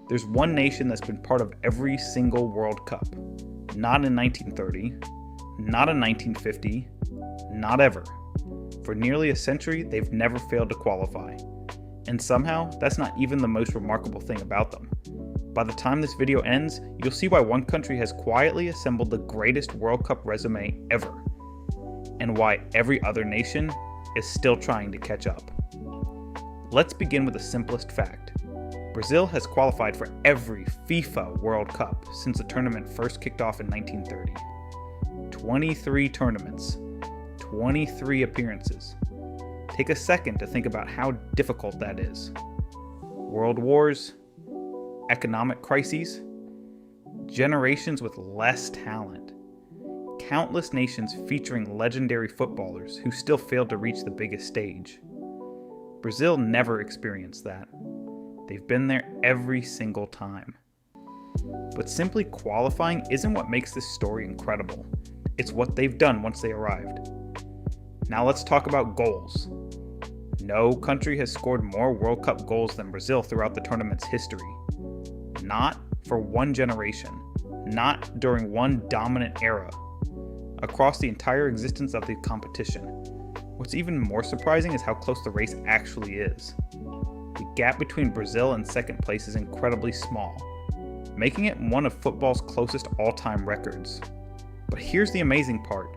There's one nation that's been part of every single World Cup. Not in 1930, not in 1950, not ever. For nearly a century, they've never failed to qualify. And somehow, that's not even the most remarkable thing about them. By the time this video ends, you'll see why one country has quietly assembled the greatest World Cup resume ever, and why every other nation is still trying to catch up. Let's begin with the simplest fact. Brazil has qualified for every FIFA World Cup since the tournament first kicked off in 1930. 23 tournaments, 23 appearances. Take a second to think about how difficult that is. World wars, economic crises, generations with less talent, countless nations featuring legendary footballers who still failed to reach the biggest stage. Brazil never experienced that. They've been there every single time. But simply qualifying isn't what makes this story incredible. It's what they've done once they arrived. Now let's talk about goals. No country has scored more World Cup goals than Brazil throughout the tournament's history. Not for one generation, not during one dominant era. Across the entire existence of the competition. What's even more surprising is how close the race actually is. The gap between Brazil and second place is incredibly small, making it one of football's closest all-time records. But here's the amazing part.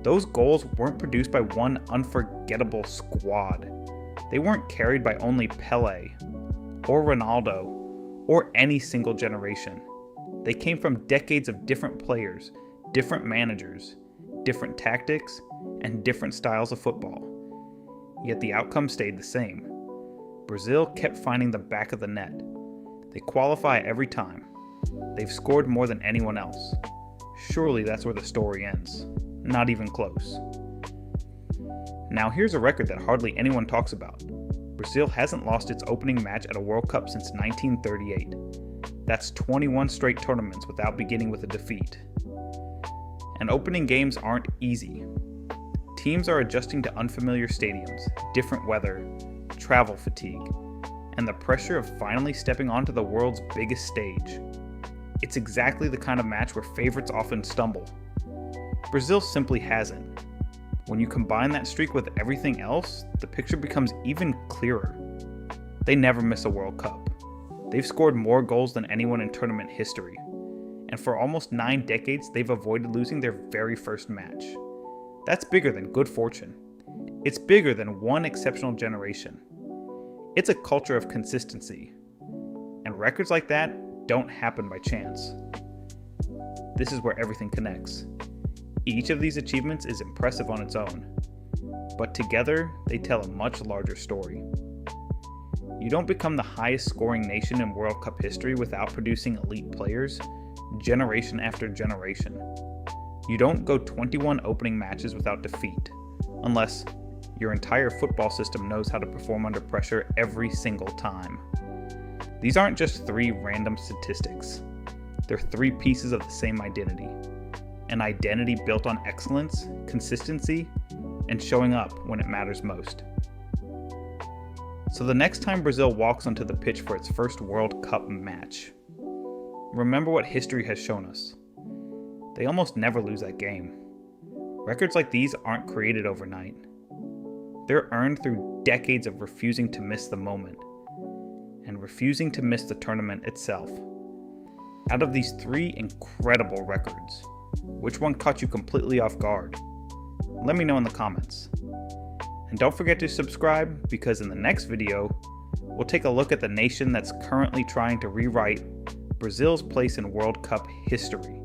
Those goals weren't produced by one unforgettable squad. They weren't carried by only Pelé, or Ronaldo, or any single generation. They came from decades of different players, different managers, different tactics, and different styles of football. Yet the outcome stayed the same. Brazil kept finding the back of the net. They qualify every time. They've scored more than anyone else. Surely that's where the story ends. Not even close. Now here's a record that hardly anyone talks about. Brazil hasn't lost its opening match at a World Cup since 1938. That's 21 straight tournaments without beginning with a defeat. And opening games aren't easy. Teams are adjusting to unfamiliar stadiums, different weather, travel fatigue, and the pressure of finally stepping onto the world's biggest stage. It's exactly the kind of match where favorites often stumble. Brazil simply hasn't. When you combine that streak with everything else, the picture becomes even clearer. They never miss a World Cup. They've scored more goals than anyone in tournament history. And for almost 9 decades, they've avoided losing their very first match. That's bigger than good fortune. It's bigger than one exceptional generation. It's a culture of consistency. And records like that don't happen by chance. This is where everything connects. Each of these achievements is impressive on its own, but together they tell a much larger story. You don't become the highest scoring nation in World Cup history without producing elite players, generation after generation. You don't go 21 opening matches without defeat, unless your entire football system knows how to perform under pressure every single time. These aren't just 3 random statistics. They're 3 pieces of the same identity. An identity built on excellence, consistency, and showing up when it matters most. So the next time Brazil walks onto the pitch for its first World Cup match, remember what history has shown us. They almost never lose that game. Records like these aren't created overnight. They're earned through decades of refusing to miss the moment, and refusing to miss the tournament itself. Out of these 3 incredible records, which one caught you completely off guard? Let me know in the comments. And don't forget to subscribe, because in the next video, we'll take a look at the nation that's currently trying to rewrite Brazil's place in World Cup history.